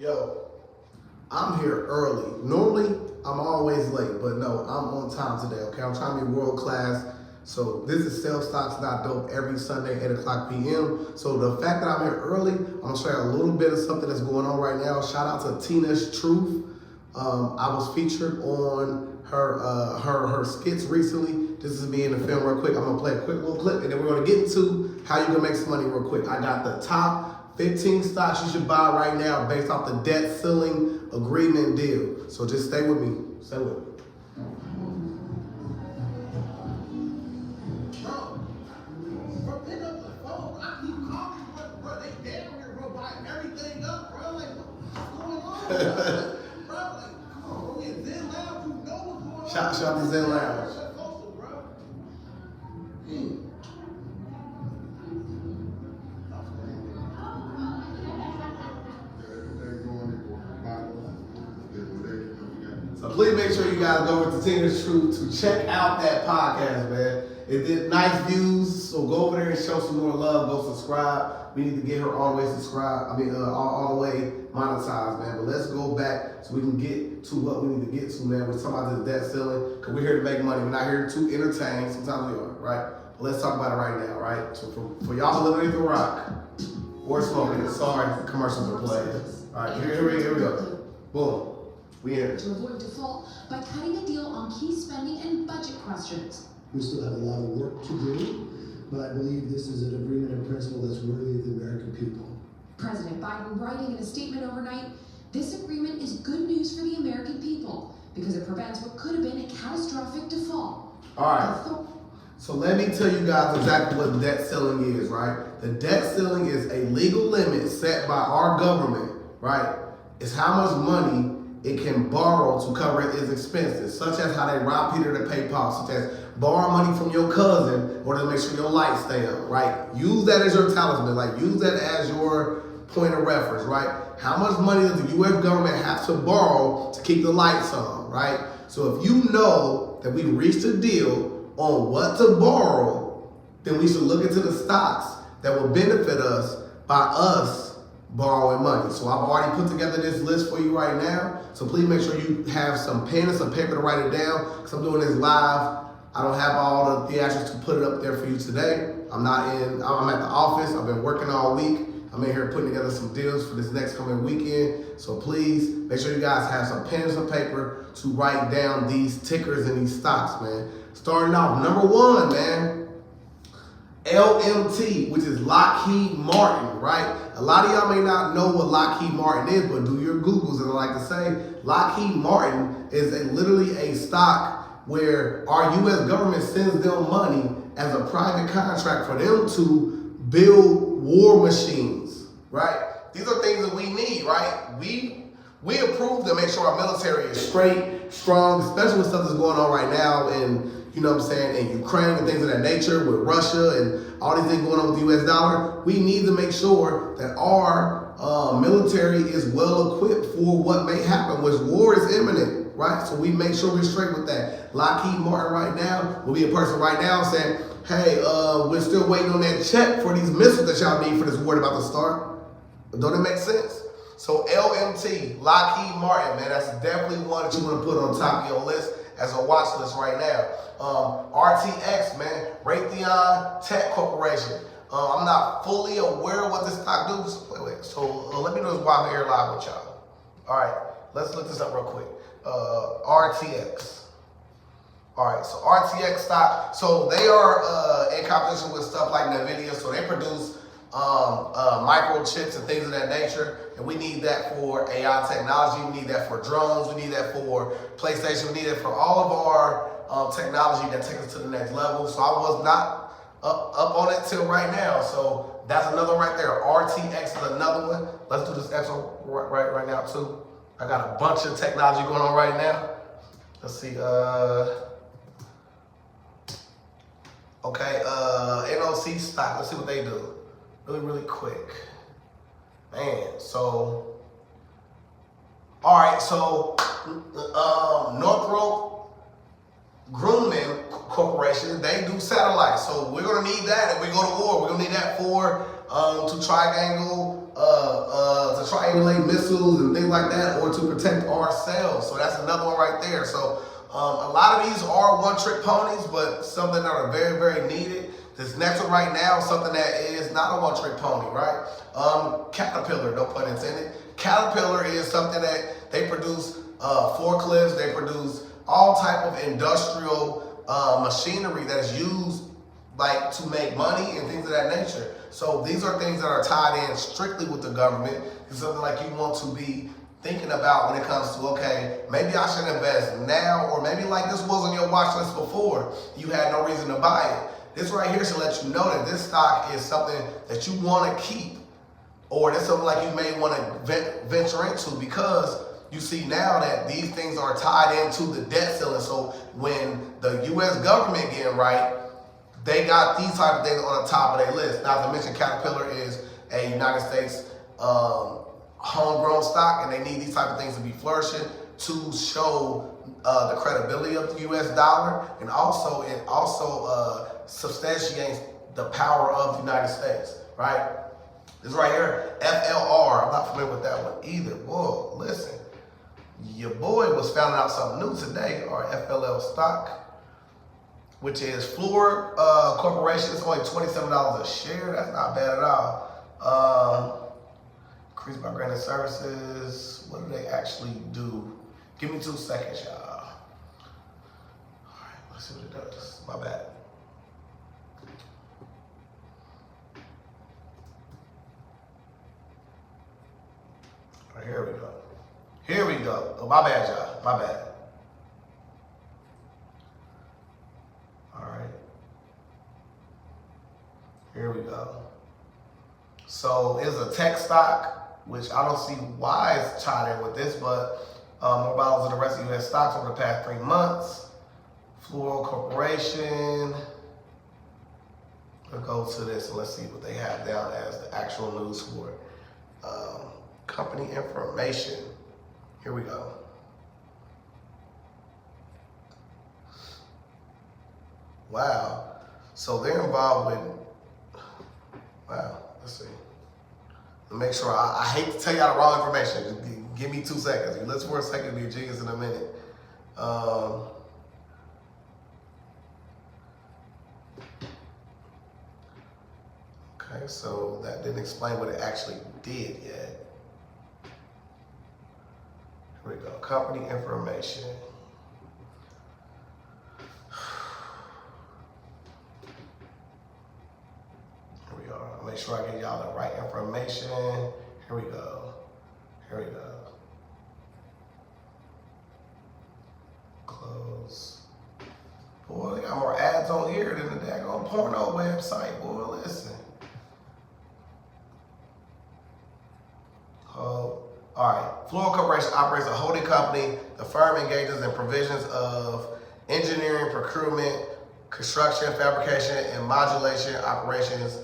Yo, I'm here early. Normally, I'm always late, but no, I'm on time today, okay? I'm trying to be world class. So this is Sell Stocks Not Dope every Sunday, 8 o'clock p.m. So the fact that I'm here early, I'm gonna share a little bit of something that's going on right now. Shout out to Tina's Truth. I was featured on her skits recently. This is me in the film real quick. I'm gonna play a quick little clip and then we're gonna get into how you can make some money real quick. I got the top 15 stocks you should buy right now based off the debt ceiling agreement deal. So just stay with me. Stay with me. Bro, pick up the phone. I keep calling, bro. They damn near, bro, buying everything up, bro. Like, what's going on, bro? Bro, like, come on, bro. We in Zen Lounge. You know what's going on. Shout to Zen Lounge. So please make sure you guys go over to Tina's Truth to check out that podcast, man. It did nice views, so go over there and show some more love. Go subscribe. We need to get her all the way subscribed. All the way monetized, man. But let's go back so we can get to what we need to get to, man. We're talking about this debt ceiling because we're here to make money. We're not here to entertain. Sometimes we are, right? But let's talk about it right now, right? So for y'all who live underneath the rock or smoking it, sorry, commercials are playing. All right, here we go. Boom. We here. To avoid default by cutting a deal on key spending and budget questions. We still have a lot of work to do, but I believe this is an agreement in principle that's worthy of the American people. President Biden writing in a statement overnight, this agreement is good news for the American people because it prevents what could have been a catastrophic default. All right. So let me tell you guys exactly what the debt ceiling is, right? The debt ceiling is a legal limit set by our government, right? It's how much money it can borrow to cover its expenses, such as how they rob Peter to pay Paul, such as borrow money from your cousin in order to make sure your lights stay on, right? Use that as your talisman, like use that as your point of reference, right? How much money does the U.S. government have to borrow to keep the lights on, right? So if you know that we've reached a deal on what to borrow, then we should look into the stocks that will benefit us by us borrowing money. So I've already put together this list for you right now. So please make sure you have some pen and some paper to write it down because I'm doing this live. I don't have all the theatrics to put it up there for you today. I'm at the office. I've been working all week. I'm in here putting together some deals for this next coming weekend. So please make sure you guys have some pen and some paper to write down these tickers and these stocks, man. Starting off, number one, man. LMT, which is Lockheed Martin, right? A lot of y'all may not know what Lockheed Martin is, but do your Googles. And I like to say, Lockheed Martin is literally a stock where our U.S. government sends them money as a private contract for them to build war machines, right? These are things that we need, right? We approve to make sure our military is straight, strong, especially with stuff that's going on right now in, you know what I'm saying, in Ukraine and things of that nature with Russia and all these things going on with the U.S. dollar. We need to make sure that our military is well equipped for what may happen, which war is imminent, right? So we make sure we're straight with that. Lockheed Martin right now will be a person right now saying, hey, we're still waiting on that check for these missiles that y'all need for this war about to start. Don't it make sense? So LMT, Lockheed Martin, man, that's definitely one that you want to put on top of your list as a watch list right now. RTX, man, Raytheon Tech Corporation. I'm not fully aware of what this stock does. So let me know why I'm here live with y'all. All right, let's look this up real quick. RTX. All right, so RTX stock. So they are in competition with stuff like NVIDIA. So they produce microchips and things of that nature. And we need that for AI technology. We need that for drones. We need that for PlayStation. We need it for all of our technology that takes us to the next level. So I was not up on it till right now. So that's another right there. RTX is another one. Let's do this X right now too. I got a bunch of technology going on right now. Let's see. Okay, NOC stock. Let's see what they do. Really quick. Man, so, all right, so Northrop Grumman Corporation, they do satellites. So we're gonna need that if we go to war. We're gonna need that for to triangle to triangulate missiles and things like that, or to protect ourselves. So that's another one right there. So a lot of these are one-trick ponies, but something that are very, very needed. This next one right now is something that is not a one-trick pony, right? Caterpillar, no pun intended. Caterpillar is something that they produce forklifts, they produce all type of industrial machinery that is used like to make money and things of that nature. So these are things that are tied in strictly with the government. It's something like you want to be thinking about when it comes to, okay, maybe I should invest now, or maybe like this was on your watch list before, you had no reason to buy it. This right here should let you know that this stock is something that you want to keep, or that's something like you may want to venture into, because you see now that these things are tied into the debt ceiling. So when the U.S. government getting right, they got these type of things on the top of their list. Now, as I mentioned, Caterpillar is a United States homegrown stock, and they need these type of things to be flourishing to show the credibility of the U.S. dollar, and also it substantiates the power of the United States, right? This right here, FLR. I'm not familiar with that one either. Boy, listen, your boy was finding out something new today. Or FLL stock, which is Fluor Corporation. It's only $27 a share. That's not bad at all. Increased by granted services. What do they actually do? Give me 2 seconds, y'all. All right, let's see what it does. My bad. All right, here we go. Here we go. Oh, my bad, y'all. My bad. All right. Here we go. So it's a tech stock, which I don't see why it's tied in with this, but more bottles of the rest of U.S. stocks over the past 3 months. Fluor Corporation. We'll go to this and let's see what they have down as the actual news for it. Company information. Here we go. Wow. So they're involved with, wow, let's see. Make sure, I hate to tell y'all the wrong information. Just give me 2 seconds. You listen for a second, be a genius in a minute. Okay, so that didn't explain what it actually did yet. Here we go, company information. Here we go, I'll make sure I get y'all the right information. Here we go, here we go. Close. Boy, they got more ads on here than the daggone porno website, boy, listen. All right, Fluor Corporation operates a holding company. The firm engages in provisions of engineering, procurement, construction, fabrication, and modulation operations,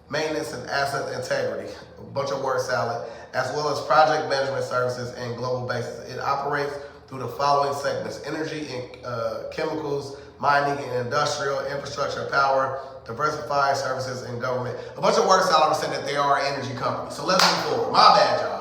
maintenance, and asset integrity, a bunch of word salad, as well as project management services and global basis. It operates through the following segments: energy and chemicals, mining and industrial, infrastructure and power, diversified services and government. A bunch of word salad saying that they are an energy company. So let's move forward. My bad, y'all.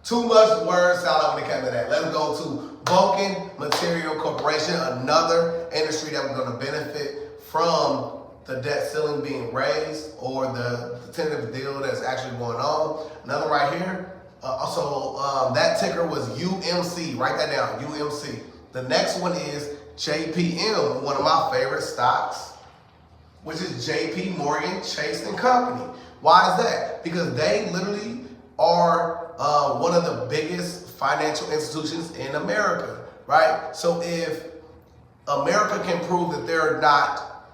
Too much word salad when it comes to that. Let's go to Vulcan Material Corporation, another industry that we're going to benefit from the debt ceiling being raised, or the tentative deal that's actually going on. Another right here. That ticker was UMC. Write that down, UMC. The next one is JPM, one of my favorite stocks, which is JP Morgan Chase and Company. Why is that? Because they literally are one of the biggest financial institutions in America, right? So if America can prove that they're not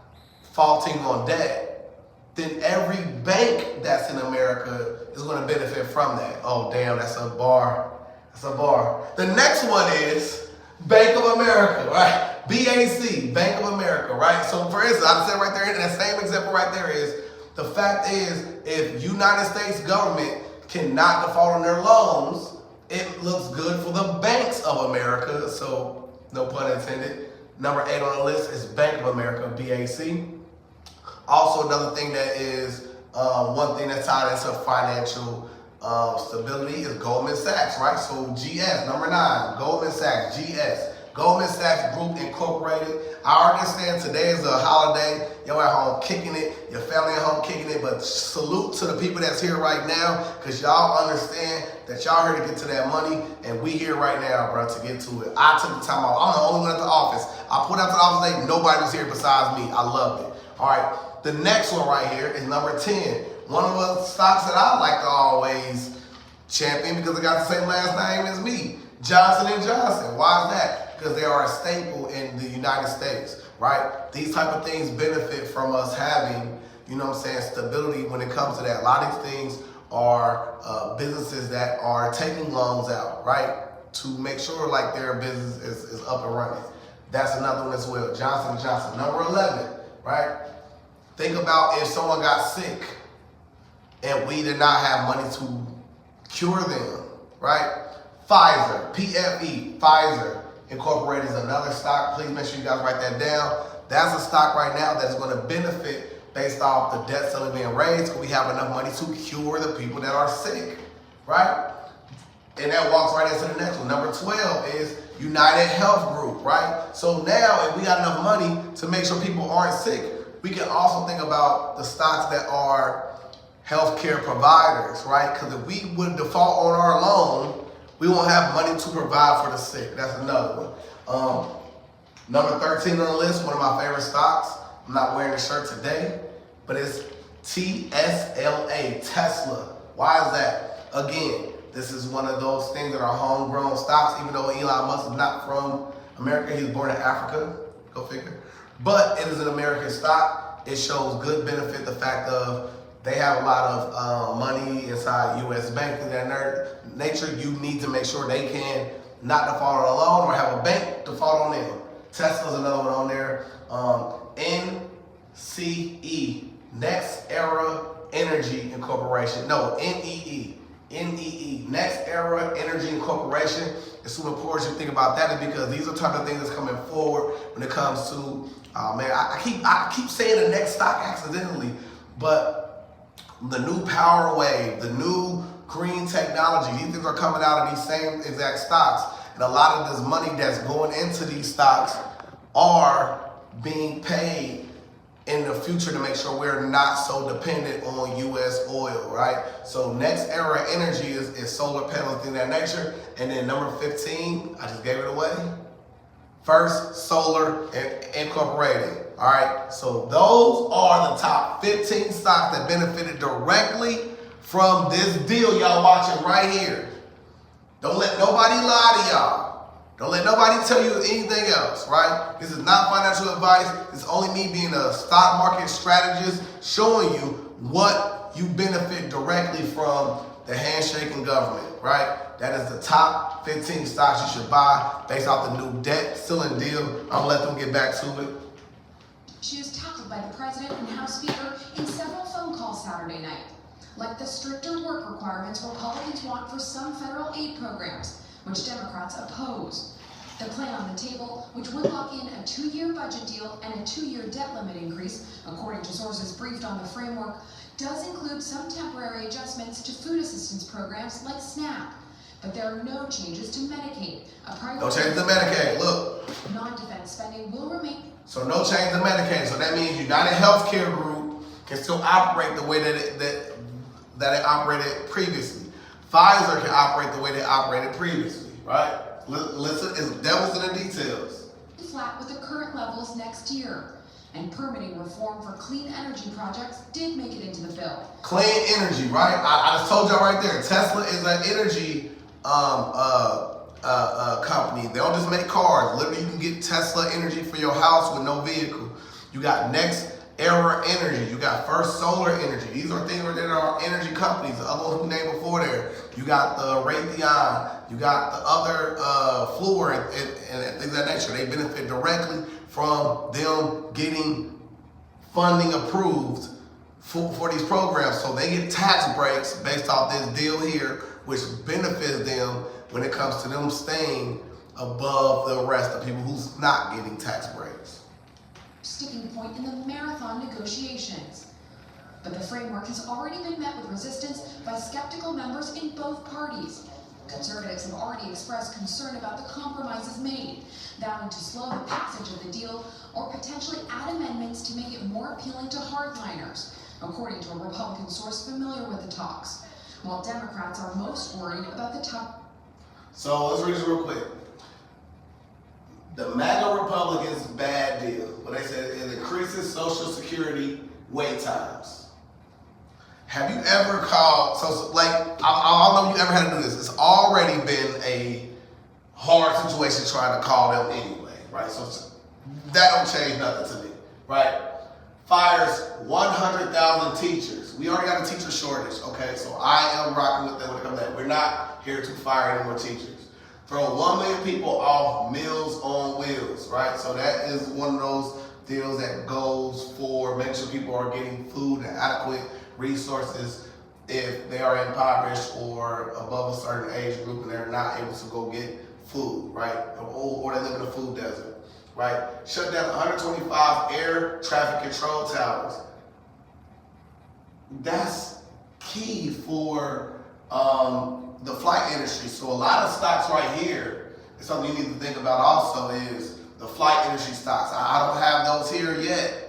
faulting on debt, then every bank that's in America is going to benefit from that. Oh, damn, that's a bar. That's a bar. The next one is Bank of America, right? BAC, Bank of America, right? So for instance, I said right there, in that same example right there is, the fact is, if United States government cannot default on their loans, it looks good for the banks of America. So, no pun intended. Number 8 on the list is Bank of America, BAC. Also, another thing that is one thing that's tied into financial stability is Goldman Sachs, right? So GS, number 9, Goldman Sachs, GS. Goldman Sachs Group Incorporated. I understand today is a holiday. You're at home kicking it. Your family at home kicking it. But salute to the people that's here right now, because y'all understand that y'all here to get to that money, and we here right now, bro, to get to it. I took the time off. I'm the only one at the office. I pulled out to the office today. Nobody was here besides me. I loved it. All right. The next one right here is number 10. One of the stocks that I like to always champion because it got the same last name as me, Johnson & Johnson. Why is that? Because they are a staple in the United States, right? These type of things benefit from us having, you know what I'm saying, stability when it comes to that. A lot of these things are businesses that are taking loans out, right? To make sure like their business is up and running. That's another one as well, Johnson & Johnson. Number 11, right? Think about if someone got sick and we did not have money to cure them, right? Pfizer, PFE, Pfizer Incorporated is another stock. Please make sure you guys write that down. That's a stock right now that's going to benefit based off the debt ceiling being raised, because we have enough money to cure the people that are sick, right? And that walks right into the next one. Number 12 is United Health Group, right? So now if we got enough money to make sure people aren't sick, we can also think about the stocks that are healthcare providers, right? Because if we would default on our loan, we won't have money to provide for the sick. That's another one. Number 13 on the list, one of my favorite stocks. I'm not wearing the shirt today, but it's TSLA, Tesla. Why is that? Again, this is one of those things that are homegrown stocks, even though Elon Musk is not from America. He was born in Africa, go figure. But it is an American stock. It shows good benefit, the fact of they have a lot of money inside U.S. banks and that nature. You need to make sure they can not default on a loan or have a bank default on them. Tesla's another one on there. NCE, Next Era Energy Incorporation. No, NEE. Next Era Energy Incorporation. It's super important you think about that, because these are the type of things that's coming forward when it comes to, I keep saying the next stock accidentally, but the new power wave, the new green technology, these things are coming out of these same exact stocks. And a lot of this money that's going into these stocks are being paid in the future to make sure we're not so dependent on U.S. oil, right? So Next Era Energy is solar panels, things of that nature. And then number 15, I just gave it away. First Solar Incorporated. All right, so those are the top 15 stocks that benefited directly from this deal y'all watching right here. Don't let nobody lie to y'all. Don't let nobody tell you anything else, right? This is not financial advice. It's only me being a stock market strategist showing you what you benefit directly from the handshaking government, right? That is the top 15 stocks you should buy based off the new debt ceiling deal. I'm gonna let them get back to it. She was tackled by the president and House Speaker in several phone calls Saturday night. Like the stricter work requirements Republicans want for some federal aid programs, which Democrats oppose. The plan on the table, which would lock in a 2-year budget deal and a 2-year debt limit increase, according to sources briefed on the framework, does include some temporary adjustments to food assistance programs like SNAP. But there are no changes to Medicaid. No changes to Medicaid, look. Non-defense spending will remain. So no change to Medicaid. So that means United Healthcare Group can still operate the way that it operated previously. Pfizer can operate the way they operated previously, right? Listen, it's devil's in the details. Flat with the current levels next year. And permitting reform for clean energy projects did make it into the bill. Clean energy, right? I just told y'all right there. Tesla is an energy company. They don't just make cars. Literally, you can get Tesla energy for your house with no vehicle. You got Next Era Energy. You got First Solar Energy. These are things that are energy companies. The other ones we named before there. You got the Raytheon. You got the other Fluor and things of that nature. They benefit directly from them getting funding approved for these programs. So they get tax breaks based off this deal here, which benefits them when it comes to them staying above the rest of people who's not getting tax breaks. Sticking point in the marathon negotiations. But the framework has already been met with resistance by skeptical members in both parties. Conservatives have already expressed concern about the compromises made, vowing to slow the passage of the deal or potentially add amendments to make it more appealing to hardliners, according to a Republican source familiar with the talks, while Democrats are most worried about the top. So let's read this real quick. The MAGA Republicans' bad deal. What they said, it increases Social Security wait times. Have you ever called, I don't know if you ever had to do this. It's already been a hard situation trying to call them anyway, right? So that don't change nothing to me, right? Fires 100,000 teachers. We already got a teacher shortage, okay? So I am rocking with them when it comes to that. We're not here to fire any more teachers. Throw 1 million people off Meals on Wheels, right? So that is one of those deals that goes for making sure people are getting food and adequate resources if they are impoverished or above a certain age group and they're not able to go get food, right? Or they live in a food desert, right? Shut down 125 air traffic control towers. That's key for the flight industry. So a lot of stocks right here is something you need to think about also is the flight industry stocks. I don't have those here yet,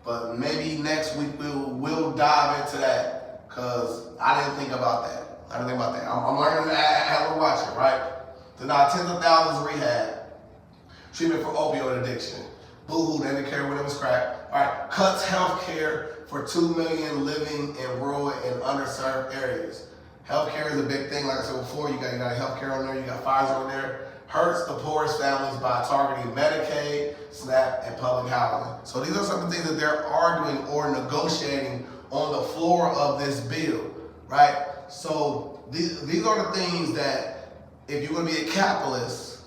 but maybe next week we'll dive into that because I didn't think about that. I'm learning how to watch it, right? So now tens of thousands rehab, treatment for opioid addiction. Boo-hoo, they didn't care when it was crack. All right, cuts healthcare for 2 million living in rural and underserved areas. Healthcare is a big thing. Like I said before, you got healthcare on there, you got Pfizer on there. Hurts the poorest families by targeting Medicaid, SNAP, and public housing. So these are some of the things that they're arguing or negotiating on the floor of this bill, right? So these are the things that if you're gonna be a capitalist,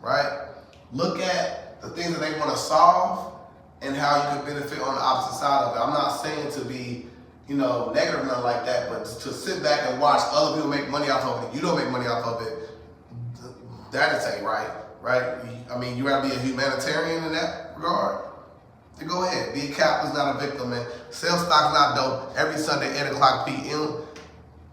right, look at the things that they wanna solve and how you can benefit on the opposite side of it. I'm not saying to be, negative or nothing like that, but to sit back and watch other people make money off of it, you don't make money off of it, that ain't right? I mean, you gotta be a humanitarian in that regard. Then go ahead, be a capitalist, not a victim, man. Sell stocks not dope. Every Sunday, 8 o'clock p.m.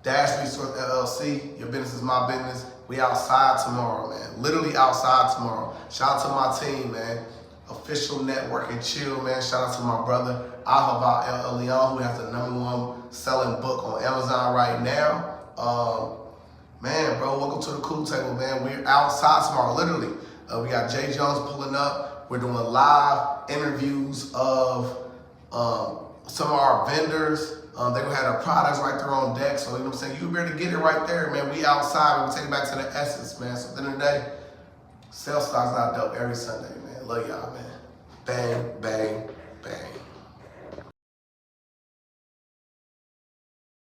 Dash Resource LLC. Your business is my business. We outside tomorrow, man. Literally outside tomorrow. Shout out to my team, man. Official Network and Chill, man. Shout out to my brother, Ahava El Leon, who has the #1 selling book on Amazon right now. Man, bro, welcome to the Cool Table, man. We're outside tomorrow, literally. We got Jay Jones pulling up. We're doing live interviews of some of our vendors. They're gonna have their products right there on deck. So, you know what I'm saying? You better get it right there, man. We outside. We're gonna take it back to the essence, man. So at the end of the day, sell stocks not dope every Sunday, man. Love y'all, man. Bang, bang, bang.